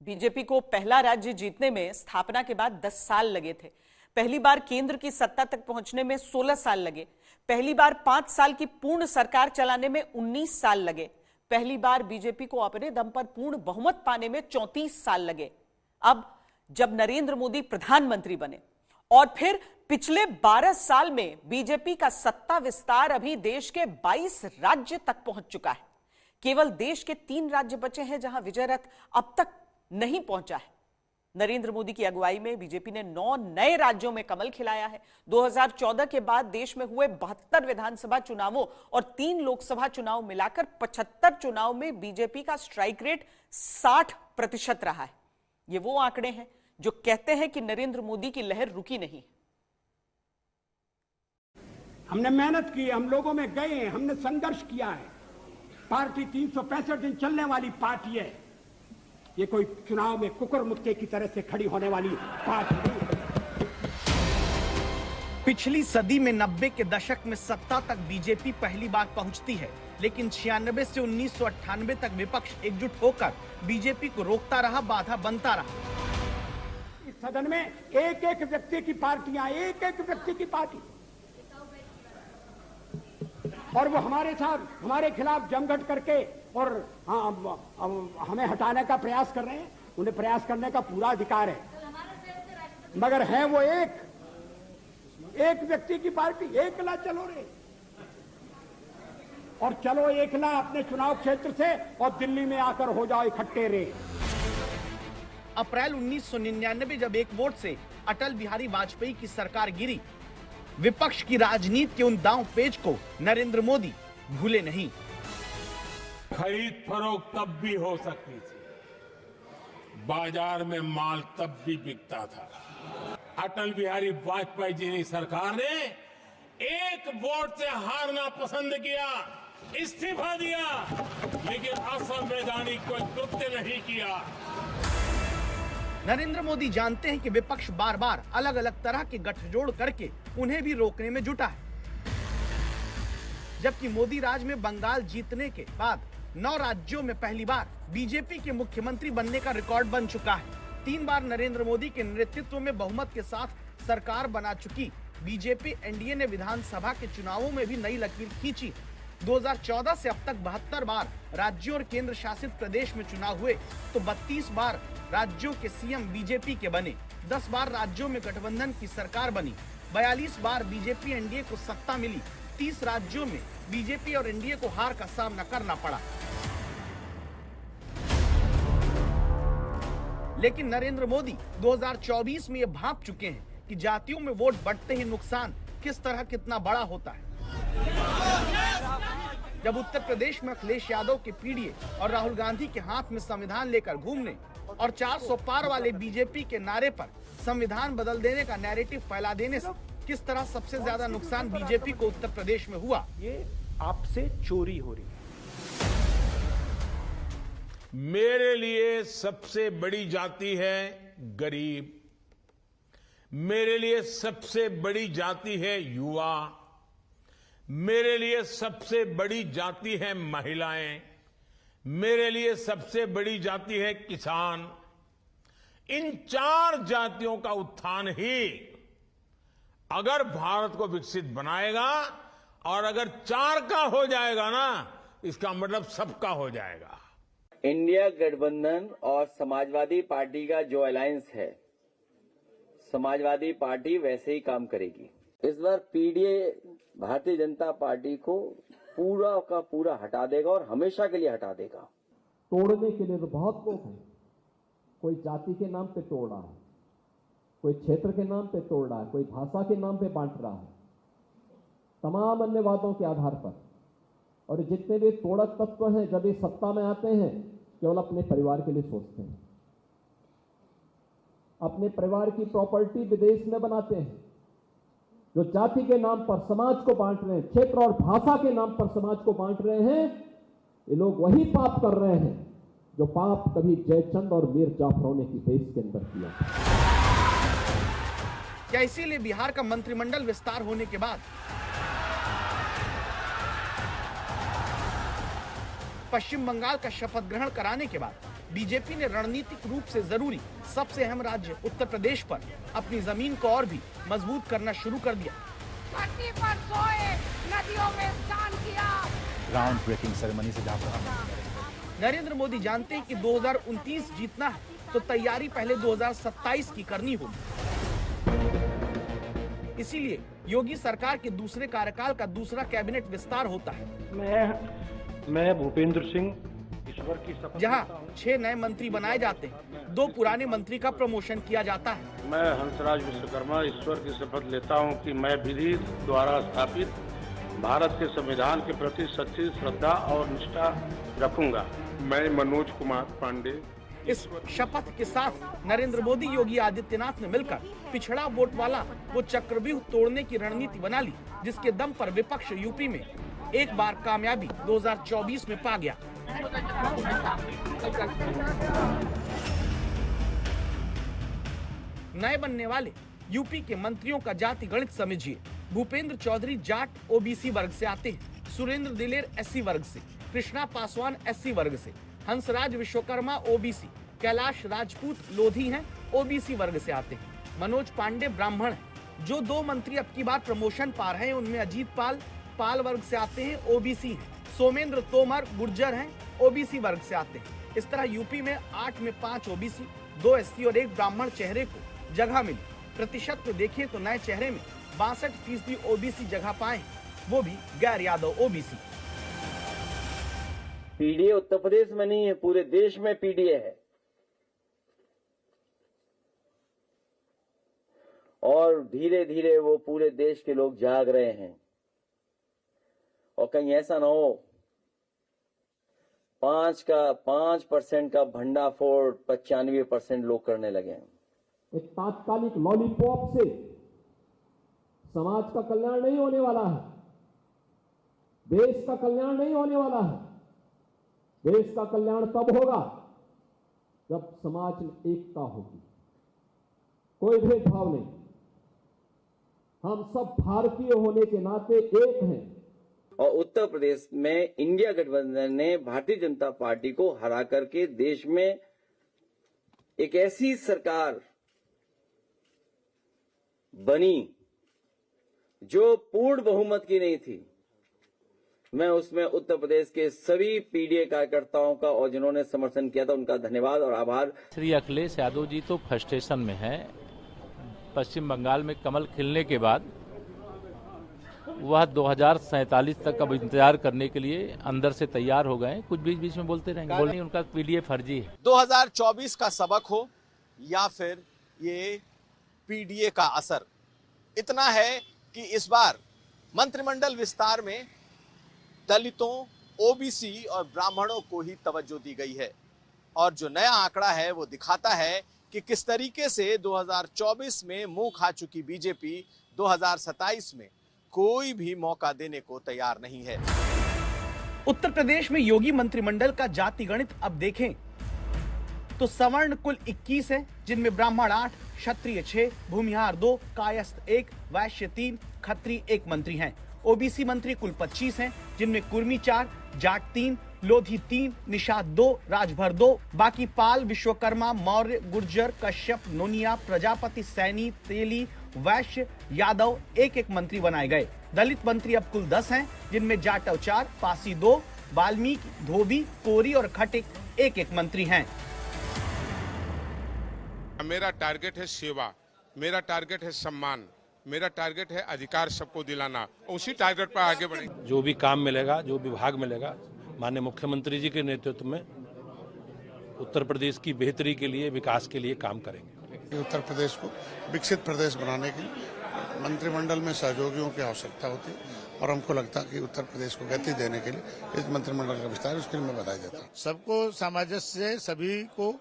BJP को पहला राज्य जीतने में स्थापना के बाद 10 साल लगे थे। पहली बार केंद्र की सत्ता तक पहुंचने में 16 साल लगे। पहली बार 5 साल की पूर्ण सरकार चलाने में 19 साल लगे। पहली बार बीजेपी को अपने दम पर पूर्ण बहुमत पाने में 34 साल लगे। अब जब नरेंद्र मोदी प्रधानमंत्री बने और फिर पिछले 12 साल में बीजेपी का सत्ता विस्तार अभी देश के 22 राज्य तक पहुंच चुका है। केवल देश के 3 राज्य बचे हैं जहां विजय रथ अब तक नहीं पहुंचा है। नरेंद्र मोदी की अगुवाई में बीजेपी ने 9 नए राज्यों में कमल खिलाया है। 2014 के बाद देश में हुए 72 विधानसभा चुनावों और 3 लोकसभा चुनाव मिलाकर 75 चुनाव में बीजेपी का स्ट्राइक रेट 60% रहा है। ये वो आंकड़े हैं जो कहते हैं कि नरेंद्र मोदी की लहर रुकी नहीं। हमने मेहनत की, हम लोगों में गए हैं, हमने संघर्ष किया है। पार्टी 365 दिन चलने वाली पार्टी है। ये कोई चुनाव में कुकुर मुक्के की तरह से खड़ी होने वाली पार्टी नहीं। पिछली सदी में 90 के दशक में सत्ता तक बीजेपी पहली बार पहुंचती है, लेकिन 96 से 1998 तक विपक्ष एकजुट होकर बीजेपी को रोकता रहा, बाधा बनता रहा। इस सदन में एक एक व्यक्ति की पार्टियां, एक एक व्यक्ति की पार्टी, और वो हमारे साथ, हमारे खिलाफ जमघट करके और हमें हटाने का प्रयास कर रहे हैं। उन्हें प्रयास करने का पूरा अधिकार है, मगर है वो एक व्यक्ति की पार्टी। एकला चलो रे, और चलो एकला अपने चुनाव क्षेत्र से और दिल्ली में आकर हो जाओ इकट्ठे रे। अप्रैल 1999 जब एक वोट से अटल बिहारी वाजपेयी की सरकार गिरी, विपक्ष की राजनीति के उन दांव पेच को नरेंद्र मोदी भूले नहीं। खरीद फरोख्त तब भी हो सकती थी, बाजार में माल तब भी बिकता था। अटल बिहारी वाजपेयी जी की सरकार ने एक वोट से हारना पसंद किया, इस्तीफा दिया, लेकिन असंवैधानिक कोई कृत्य नहीं किया। नरेंद्र मोदी जानते हैं कि विपक्ष बार बार अलग अलग तरह के गठजोड़ करके उन्हें भी रोकने में जुटा है। जबकि मोदी राज में बंगाल जीतने के बाद 9 राज्यों में पहली बार बीजेपी के मुख्यमंत्री बनने का रिकॉर्ड बन चुका है। 3 बार नरेंद्र मोदी के नेतृत्व में बहुमत के साथ सरकार बना चुकी बीजेपी एनडीए ने विधानसभा के चुनावों में भी नई लकीर खींची। 2014 से अब तक 72 बार राज्यों और केंद्र शासित प्रदेश में चुनाव हुए तो 32 बार राज्यों के सीएम बीजेपी के बने, 10 बार राज्यों में गठबंधन की सरकार बनी, 42 बार बीजेपी एनडीए को सत्ता मिली, 30 राज्यों में बीजेपी और एनडीए को हार का सामना करना पड़ा। लेकिन नरेंद्र मोदी 2024 में ये भांप चुके हैं कि जातियों में वोट बढ़ते ही नुकसान किस तरह कितना बड़ा होता है। जब उत्तर प्रदेश में अखिलेश यादव के पीडीए और राहुल गांधी के हाथ में संविधान लेकर घूमने और 400 पार वाले बीजेपी के नारे पर संविधान बदल देने का नैरेटिव फैला देने से किस तरह सबसे ज्यादा नुकसान बीजेपी को उत्तर प्रदेश में हुआ। ये आपसे चोरी हो रही है। मेरे लिए सबसे बड़ी जाति है गरीब, मेरे लिए सबसे बड़ी जाति है युवा, मेरे लिए सबसे बड़ी जाति है महिलाएं, मेरे लिए सबसे बड़ी जाति है किसान। इन 4 जातियों का उत्थान ही अगर भारत को विकसित बनाएगा, और अगर 4 का हो जाएगा ना, इसका मतलब सबका हो जाएगा। इंडिया गठबंधन और समाजवादी पार्टी का जो अलायंस है, समाजवादी पार्टी वैसे ही काम करेगी। इस बार पीडीए भारतीय जनता पार्टी को पूरा का पूरा हटा देगा और हमेशा के लिए हटा देगा। तोड़ने के लिए तो बहुत लोग हैं। कोई जाति के नाम पे तोड़ रहा है, कोई क्षेत्र के नाम पे तोड़ रहा है, कोई भाषा के नाम पे बांट रहा है, तमाम अन्य वादों के आधार पर। और जितने भी तोड़क तत्व हैं, जब ये सत्ता में आते हैं, केवल अपने परिवार के लिए सोचते हैं, अपने परिवार की प्रॉपर्टी विदेश में बनाते हैं। जो जाति के नाम पर समाज को बांट रहे हैं, क्षेत्र और भाषा के नाम पर समाज को बांट रहे हैं, ये लोग वही पाप कर रहे हैं जो पाप कभी जयचंद और मीर जाफरों ने देश के अंदर किया। क्या इसीलिए बिहार का मंत्रिमंडल विस्तार होने के बाद पश्चिम बंगाल का शपथ ग्रहण कराने के बाद बीजेपी ने रणनीतिक रूप से जरूरी सबसे अहम राज्य उत्तर प्रदेश पर अपनी जमीन को और भी मजबूत करना शुरू कर दिया। धरती पर सोए, नदियों में स्नान किया। ग्राउंड ब्रेकिंग सेरेमनी से जहाँ नरेंद्र मोदी जानते हैं कि 2029 जीतना है तो तैयारी पहले 2027 की करनी होगी। इसीलिए योगी सरकार के दूसरे कार्यकाल का दूसरा कैबिनेट विस्तार होता है। मैं भूपेंद्र सिंह ईश्वर की शपथ जहां 6 नए मंत्री बनाए जाते हैं, 2 पुराने मंत्री का प्रमोशन किया जाता है। मैं हंसराज विश्वकर्मा ईश्वर की शपथ लेता हूं कि मैं विधि द्वारा स्थापित भारत के संविधान के प्रति सच्ची श्रद्धा और निष्ठा रखूंगा। मैं मनोज कुमार पांडे। इस शपथ के साथ नरेंद्र मोदी योगी आदित्यनाथ ने मिलकर पिछड़ा वोट वाला वो चक्रव्यूह तोड़ने की रणनीति बना ली, जिसके दम पर विपक्ष यूपी में एक बार कामयाबी 2024 में पा गया। नए बनने वाले यूपी के मंत्रियों का जाति गणित समझिए। भूपेंद्र चौधरी जाट ओबीसी वर्ग से आते हैं, सुरेंद्र दिलेर एससी वर्ग से, कृष्णा पासवान एससी वर्ग से, हंसराज विश्वकर्मा ओबीसी, कैलाश राजपूत लोधी हैं, ओबीसी वर्ग से आते हैं, मनोज पांडे ब्राह्मण हैं। जो 2 मंत्री अब की बार प्रमोशन पा रहे हैं उनमें अजीत पाल वर्ग से आते हैं, ओबीसी हैं, सोमेंद्र तोमर गुर्जर हैं, ओबीसी वर्ग से आते हैं। इस तरह यूपी में 8 में 5 ओबीसी, 2 एससी और 1 ब्राह्मण चेहरे को जगह मिली। प्रतिशत में देखें तो नए चेहरे में 62% ओबीसी जगह पाए, वो भी गैर यादव ओबीसी। पीडीए उत्तर प्रदेश में नहीं है, पूरे देश में पीडीए है। और धीरे धीरे वो पूरे देश के लोग जाग रहे हैं। और कहीं ऐसा ना हो 5% का भंडाफोड़ 95% लोग करने लगे हैं। एक तात्कालिक लॉलीपॉप से समाज का कल्याण नहीं होने वाला है, देश का कल्याण नहीं होने वाला है। देश का कल्याण तब होगा जब समाज में एकता होगी, कोई भेदभाव नहीं। हम सब भारतीय होने के नाते एक हैं। और उत्तर प्रदेश में इंडिया गठबंधन ने भारतीय जनता पार्टी को हरा करके देश में एक ऐसी सरकार बनी जो पूर्ण बहुमत की नहीं थी। मैं उसमें उत्तर प्रदेश के सभी पीडीए कार्यकर्ताओं का और जिन्होंने समर्थन किया था उनका धन्यवाद और आभार। श्री अखिलेश यादव जी तो फ्रस्ट्रेशन में है। पश्चिम बंगाल में कमल खिलने के बाद वह 2047 तक अब इंतजार करने के लिए अंदर से तैयार हो गए। कुछ बीच में बोलते रहेंगे, उनका पीडीए फर्जी है। 2024 का सबक हो या फिर ये पीडीए का असर, इतना है कि इस बार मंत्रिमंडल विस्तार में दलितों, ओबीसी और ब्राह्मणों को ही तवज्जो दी गई है। और जो नया आंकड़ा है वो दिखाता है कि किस तरीके से 2024 में मुंह खा चुकी बीजेपी 2027 में कोई भी मौका देने को तैयार नहीं है। उत्तर प्रदेश में योगी मंत्रिमंडल का जाति गणित अब देखें तो सवर्ण कुल 21 है, जिनमें ब्राह्मण 8, क्षत्रिय 6, भूमिहार 2, कायस्थ 1, वैश्य 3, खत्री 1 मंत्री हैं। ओबीसी मंत्री कुल 25 हैं, जिनमें कुर्मी 4, जाट 3, लोधी 3, निषाद 2, राजभर 2, बाकी पाल, विश्वकर्मा, मौर्य, गुर्जर, कश्यप, नोनिया, प्रजापति, सैनी, तेली, वैश्य, यादव 1-1 मंत्री बनाए गए। दलित मंत्री अब कुल 10 हैं, जिनमें जाटव 4, पासी 2, वाल्मीकि, धोबी, कोरी और खटिक 1-1 मंत्री हैं। मेरा टारगेट है सेवा, मेरा टारगेट है सम्मान, मेरा टारगेट है अधिकार सबको दिलाना। उसी टारगेट पर आगे बढ़ेंगे। जो भी काम मिलेगा, जो विभाग मिलेगा, माननीय मुख्यमंत्री जी के नेतृत्व में उत्तर प्रदेश की बेहतरी के लिए, विकास के लिए काम करेंगे। उत्तर प्रदेश को विकसित प्रदेश बनाने के लिए मंत्रिमंडल में सहयोगियों की आवश्यकता होती है और हमको लगता है कि उत्तर प्रदेश को गति देने के लिए इस मंत्रिमंडल का विस्तार, उसके लिए मैं बधाई देता हूँ। सबको सामंजस्य, सभी को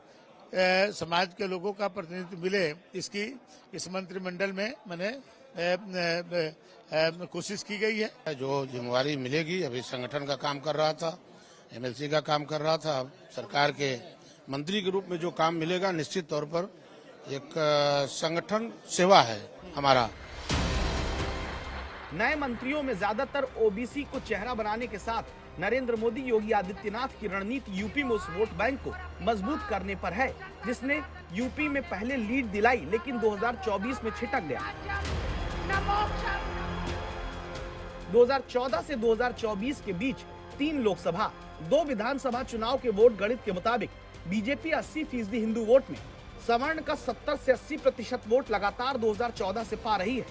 समाज के लोगों का प्रतिनिधित्व मिले, इसकी इस मंत्रिमंडल में मैंने कोशिश की गई है। जो जिम्मेवारी मिलेगी, अभी संगठन का काम कर रहा था, एमएलसी का काम कर रहा था, सरकार के मंत्री के रूप में जो काम मिलेगा, निश्चित तौर पर एक संगठन सेवा है हमारा। नए मंत्रियों में ज्यादातर ओबीसी को चेहरा बनाने के साथ नरेंद्र मोदी योगी आदित्यनाथ की रणनीति यूपी में उस वोट बैंक को मजबूत करने पर है जिसने यूपी में पहले लीड दिलाई लेकिन 2024 में छिटक गया। 2014 से 2024 के बीच 3 लोकसभा 2 विधानसभा चुनाव के वोट गणित के मुताबिक बीजेपी 80% हिंदू वोट में सवर्ण का 70 से 80% वोट लगातार 2014 से पा रही है,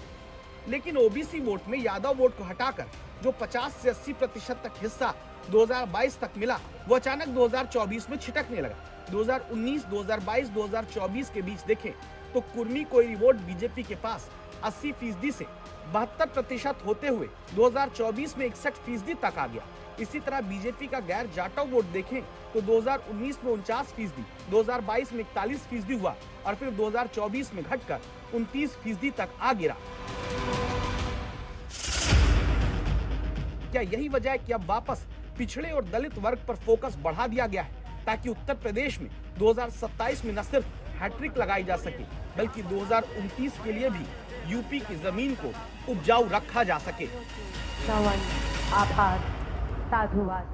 लेकिन ओबीसी वोट में यादव वोट को हटाकर जो 50 से 80% तक हिस्सा 2022 तक मिला वो अचानक 2024 में छिटकने लगा। 2019, 2022, 2024 के बीच देखें तो कुर्मी कोयरी वोट बीजेपी के पास 80% से 72% होते हुए 2024 में 61% तक आ गया। इसी तरह बीजेपी का गैर जाटव वोट देखें तो 2019 में 49%, 2022 में 41% हुआ और फिर 2024 में घटकर 29% तक आ गिरा। क्या यही वजह है कि अब वापस पिछड़े और दलित वर्ग पर फोकस बढ़ा दिया गया है ताकि उत्तर प्रदेश में 2027 में न सिर्फ हैट्रिक लगाई जा सके बल्कि 2029 के लिए भी यूपी की जमीन को उपजाऊ रखा जा सके। आभार, साधुवाद।